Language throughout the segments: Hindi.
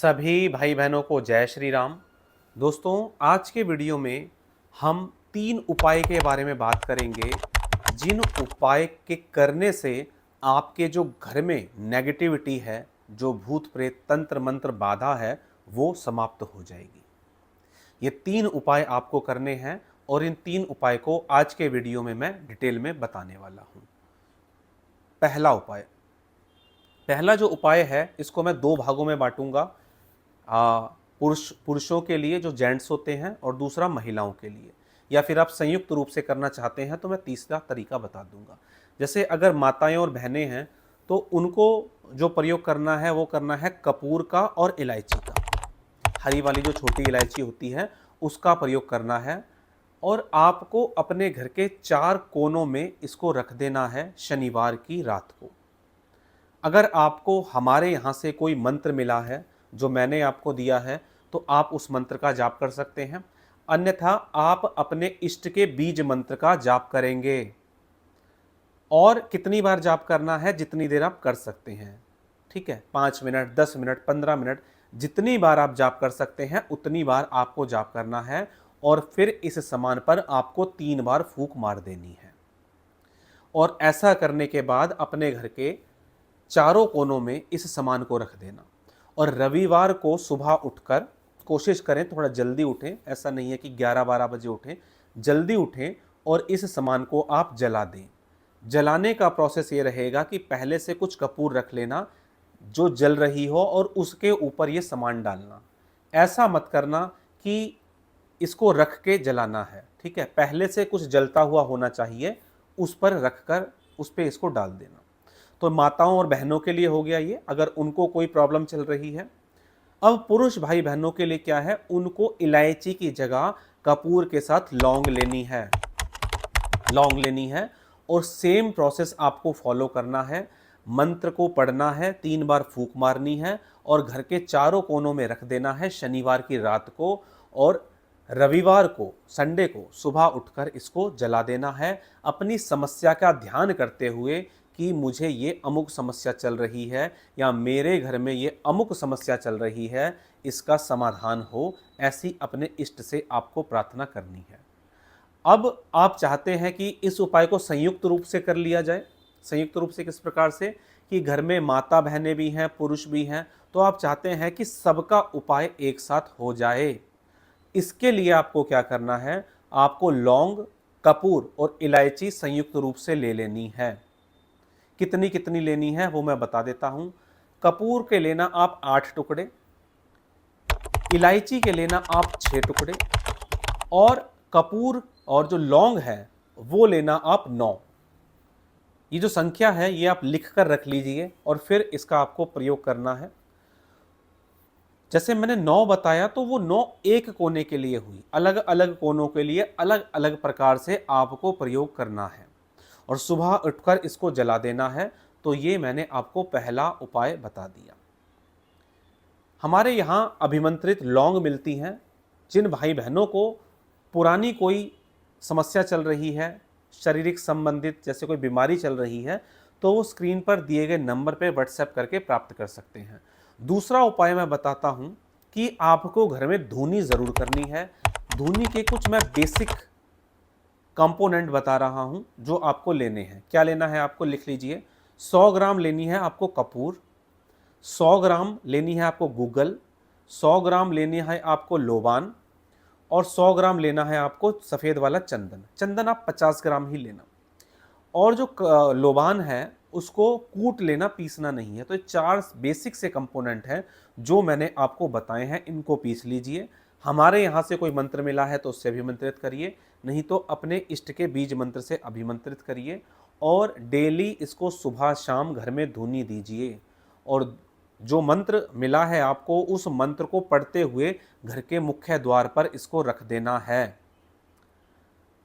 सभी भाई बहनों को जय श्री राम। दोस्तों, आज के वीडियो में हम 3 उपाय के बारे में बात करेंगे जिन उपाय के करने से आपके जो घर में नेगेटिविटी है, जो भूत प्रेत तंत्र मंत्र बाधा है, वो समाप्त हो जाएगी। ये 3 उपाय आपको करने हैं और इन 3 उपाय को आज के वीडियो में मैं डिटेल में बताने वाला हूँ। पहला जो उपाय है इसको मैं 2 भागों में बांटूंगा। पुरुषों के लिए जो जेंट्स होते हैं और दूसरा महिलाओं के लिए, या फिर आप संयुक्त रूप से करना चाहते हैं तो मैं तीसरा तरीका बता दूंगा। जैसे अगर माताएं और बहनें हैं तो उनको जो प्रयोग करना है वो करना है कपूर का और इलायची का। हरी वाली जो छोटी इलायची होती है उसका प्रयोग करना है और आपको अपने घर के 4 कोनों में इसको रख देना है शनिवार की रात को। अगर आपको हमारे यहाँ से कोई मंत्र मिला है जो मैंने आपको दिया है तो आप उस मंत्र का जाप कर सकते हैं, अन्यथा आप अपने इष्ट के बीज मंत्र का जाप करेंगे। और कितनी बार जाप करना है? जितनी देर आप कर सकते हैं, ठीक है। 5 मिनट, 10 मिनट, 15 मिनट, जितनी बार आप जाप कर सकते हैं उतनी बार आपको जाप करना है और फिर इस सामान पर आपको 3 बार फूंक मार देनी है। और ऐसा करने के बाद अपने घर के चारों कोनों में इस सामान को रख देना। और रविवार को सुबह उठकर कोशिश करें थोड़ा जल्दी उठें, ऐसा नहीं है कि 11-12 बजे उठें, जल्दी उठें और इस सामान को आप जला दें। जलाने का प्रोसेस ये रहेगा कि पहले से कुछ कपूर रख लेना जो जल रही हो और उसके ऊपर ये सामान डालना। ऐसा मत करना कि इसको रख के जलाना है, ठीक है। पहले से कुछ जलता हुआ होना चाहिए, उस पर रखकर उस पर इसको डाल देना। तो माताओं और बहनों के लिए हो गया ये, अगर उनको कोई प्रॉब्लम चल रही है। अब पुरुष भाई बहनों के लिए क्या है? उनको इलायची की जगह कपूर के साथ लौंग लेनी है और सेम प्रोसेस आपको फॉलो करना है। मंत्र को पढ़ना है, 3 बार फूंक मारनी है और घर के चारों कोनों में रख देना है शनिवार की रात को। और रविवार को, संडे को सुबह उठकर इसको जला देना है, अपनी समस्या का ध्यान करते हुए कि मुझे ये अमुक समस्या चल रही है या मेरे घर में ये अमुक समस्या चल रही है, इसका समाधान हो, ऐसी अपने इष्ट से आपको प्रार्थना करनी है। अब आप चाहते हैं कि इस उपाय को संयुक्त रूप से कर लिया जाए। संयुक्त रूप से किस प्रकार से? कि घर में माता बहनें भी हैं, पुरुष भी हैं, तो आप चाहते हैं कि सबका उपाय एक साथ हो जाए। इसके लिए आपको क्या करना है? आपको लौंग, कपूर और इलायची संयुक्त रूप से ले लेनी है। कितनी कितनी लेनी है वो मैं बता देता हूं। कपूर के लेना आप 8 टुकड़े, इलायची के लेना आप 6 टुकड़े और कपूर और जो लौंग है वो लेना आप 9। ये जो संख्या है ये आप लिख कर रख लीजिए और फिर इसका आपको प्रयोग करना है। जैसे मैंने 9 बताया तो वो 9 एक कोने के लिए हुई, अलग अलग कोनों के लिए अलग अलग प्रकार से आपको प्रयोग करना है और सुबह उठकर इसको जला देना है। तो ये मैंने आपको पहला उपाय बता दिया। हमारे यहाँ अभिमंत्रित लौंग मिलती हैं। जिन भाई बहनों को पुरानी कोई समस्या चल रही है, शारीरिक संबंधित जैसे कोई बीमारी चल रही है, तो वो स्क्रीन पर दिए गए नंबर पर व्हाट्सएप करके प्राप्त कर सकते हैं। दूसरा उपाय मैं बताता हूँ कि आपको घर में धूनी ज़रूर करनी है। धूनी के कुछ मैं बेसिक कंपोनेंट बता रहा हूं जो आपको लेने हैं। क्या लेना है आपको? लिख लीजिए। 100 ग्राम लेनी है आपको कपूर, 100 ग्राम लेनी है आपको गूगल, 100 ग्राम लेनी है आपको लोबान और 100 ग्राम लेना है आपको सफ़ेद वाला चंदन। चंदन आप 50 ग्राम ही लेना। और जो लोबान है उसको कूट लेना, पीसना नहीं है। तो 4 बेसिक से कंपोनेंट हैं जो मैंने आपको बताए हैं, इनको पीस लीजिए। हमारे यहाँ से कोई मंत्र मिला है तो उससे अभिमंत्रित करिए, नहीं तो अपने इष्ट के बीज मंत्र से अभिमंत्रित करिए और डेली इसको सुबह शाम घर में धुनी दीजिए। और जो मंत्र मिला है आपको उस मंत्र को पढ़ते हुए घर के मुख्य द्वार पर इसको रख देना है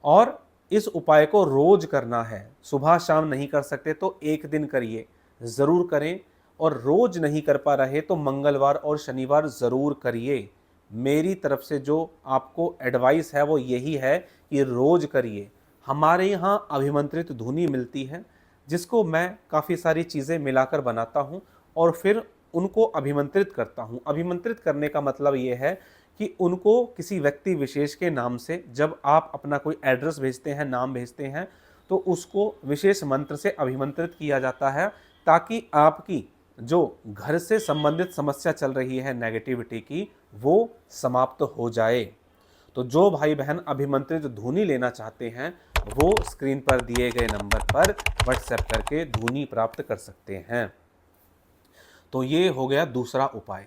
और इस उपाय को रोज करना है। सुबह शाम नहीं कर सकते तो एक दिन करिए, ज़रूर करें। और रोज नहीं कर पा रहे तो मंगलवार और शनिवार ज़रूर करिए। मेरी तरफ से जो आपको एडवाइस है वो यही है कि रोज करिए। हमारे यहाँ अभिमंत्रित धुनी मिलती है जिसको मैं काफ़ी सारी चीज़ें मिलाकर बनाता हूँ और फिर उनको अभिमंत्रित करता हूँ। अभिमंत्रित करने का मतलब ये है कि उनको किसी व्यक्ति विशेष के नाम से जब आप अपना कोई एड्रेस भेजते हैं, नाम भेजते हैं, तो उसको विशेष मंत्र से अभिमंत्रित किया जाता है, ताकि आपकी जो घर से संबंधित समस्या चल रही है नेगेटिविटी की, वो समाप्त हो जाए। तो जो भाई बहन अभिमंत्रित धूनी लेना चाहते हैं, वो स्क्रीन पर दिए गए नंबर पर व्हाट्सएप करके धूनी प्राप्त कर सकते हैं। तो ये हो गया दूसरा उपाय।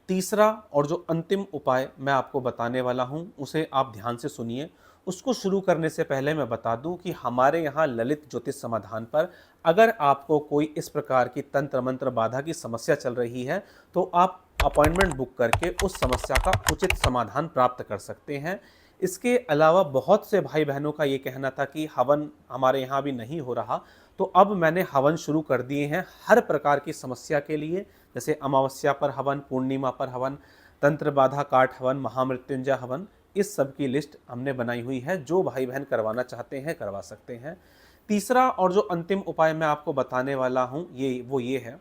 तीसरा और जो अंतिम उपाय मैं आपको बताने वाला हूँ, उसे आप ध्यान से सुनिए। उसको शुरू करने से पहले मैं बता दूं कि हमारे यहाँ ललित ज्योतिष समाधान पर अगर आपको कोई इस प्रकार की तंत्र मंत्र बाधा की समस्या चल रही है, तो आप अपॉइंटमेंट बुक करके उस समस्या का उचित समाधान प्राप्त कर सकते हैं। इसके अलावा बहुत से भाई बहनों का ये कहना था कि हवन हमारे यहाँ भी नहीं हो रहा, तो अब मैंने हवन शुरू कर दिए हैं हर प्रकार की समस्या के लिए, जैसे अमावस्या पर हवन, पूर्णिमा पर हवन, तंत्र बाधा काट हवन, महामृत्युंजय हवन। इस सब की लिस्ट हमने बनाई हुई है। जो भाई बहन करवाना चाहते हैं करवा सकते हैं। तीसरा और जो अंतिम उपाय मैं आपको बताने वाला हूँ ये है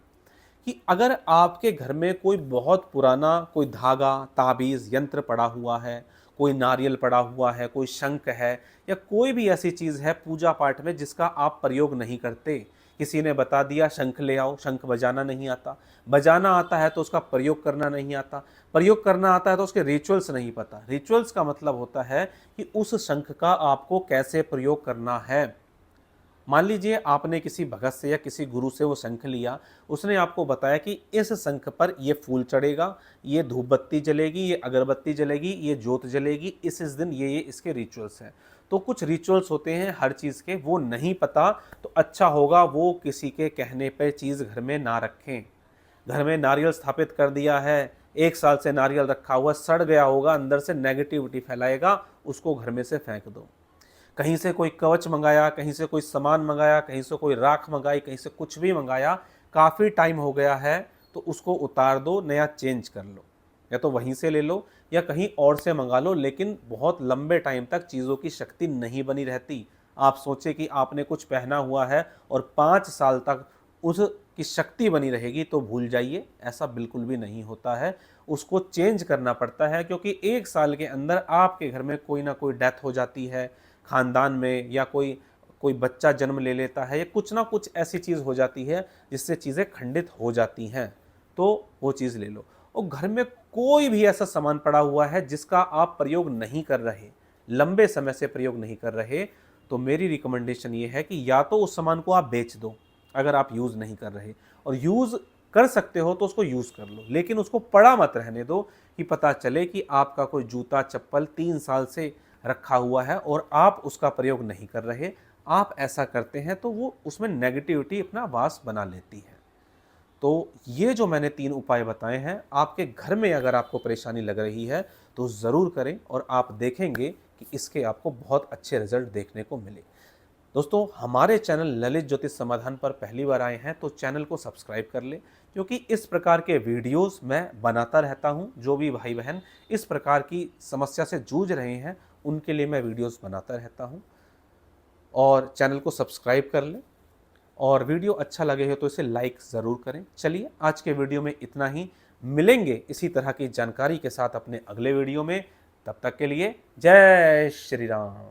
कि अगर आपके घर में कोई बहुत पुराना कोई धागा, ताबीज़, यंत्र पड़ा हुआ है, कोई नारियल पड़ा हुआ है, कोई शंख है, या कोई भी ऐसी चीज़ है पूजा पाठ में जिसका आप प्रयोग नहीं करते, किसी ने बता दिया शंख ले आओ, शंख बजाना नहीं आता, बजाना आता है तो उसका प्रयोग करना नहीं आता, प्रयोग करना आता है तो उसके रिचुअल्स नहीं पता। रिचुअल्स का मतलब होता है कि उस शंख का आपको कैसे प्रयोग करना है। मान लीजिए आपने किसी भगत से या किसी गुरु से वो शंख लिया, उसने आपको बताया कि इस शंख पर ये फूल चढ़ेगा, ये धूप बत्ती जलेगी, ये अगरबत्ती जलेगी, ये जोत जलेगी, इस दिन ये इसके रिचुअल्स हैं। तो कुछ रिचुअल्स होते हैं हर चीज़ के, वो नहीं पता तो अच्छा होगा वो किसी के कहने पर चीज़ घर में ना रखें। घर में नारियल स्थापित कर दिया है, 1 साल से नारियल रखा हुआ, सड़ गया होगा, अंदर से नेगेटिविटी फैलाएगा, उसको घर में से फेंक दो। कहीं से कोई कवच मंगाया, कहीं से कोई सामान मंगाया, कहीं से कोई राख मंगाई, कहीं से कुछ भी मंगाया, काफ़ी टाइम हो गया है, तो उसको उतार दो, नया चेंज कर लो, या तो वहीं से ले लो या कहीं और से मंगा लो। लेकिन बहुत लंबे टाइम तक चीज़ों की शक्ति नहीं बनी रहती। आप सोचे कि आपने कुछ पहना हुआ है और 5 साल तक उसकी शक्ति बनी रहेगी, तो भूल जाइए, ऐसा बिल्कुल भी नहीं होता है। उसको चेंज करना पड़ता है, क्योंकि 1 साल के अंदर आपके घर में कोई ना कोई डेथ हो जाती है खानदान में, या कोई कोई बच्चा जन्म ले लेता है, या कुछ ना कुछ ऐसी चीज़ हो जाती है जिससे चीज़ें खंडित हो जाती हैं, तो वो चीज़ ले लो। और घर में कोई भी ऐसा सामान पड़ा हुआ है जिसका आप प्रयोग नहीं कर रहे, लंबे समय से प्रयोग नहीं कर रहे, तो मेरी रिकमेंडेशन ये है कि या तो उस सामान को आप बेच दो अगर आप यूज़ नहीं कर रहे, और यूज़ कर सकते हो तो उसको यूज़ कर लो, लेकिन उसको पड़ा मत रहने दो कि पता चले कि आपका कोई जूता चप्पल 3 साल से रखा हुआ है और आप उसका प्रयोग नहीं कर रहे। आप ऐसा करते हैं तो वो उसमें नेगेटिविटी अपना वास बना लेती है। तो ये जो मैंने 3 उपाय बताए हैं, आपके घर में अगर आपको परेशानी लग रही है तो ज़रूर करें, और आप देखेंगे कि इसके आपको बहुत अच्छे रिजल्ट देखने को मिले। दोस्तों, हमारे चैनल ललित ज्योतिष समाधान पर पहली बार आए हैं तो चैनल को सब्सक्राइब कर लें, क्योंकि इस प्रकार के वीडियोस मैं बनाता रहता हूं। जो भी भाई बहन इस प्रकार की समस्या से जूझ रहे हैं, उनके लिए मैं वीडियोस बनाता रहता हूं। और चैनल को सब्सक्राइब कर लें, और वीडियो अच्छा लगे हो तो इसे लाइक ज़रूर करें। चलिए, आज के वीडियो में इतना ही। मिलेंगे इसी तरह की जानकारी के साथ अपने अगले वीडियो में। तब तक के लिए जय श्री राम।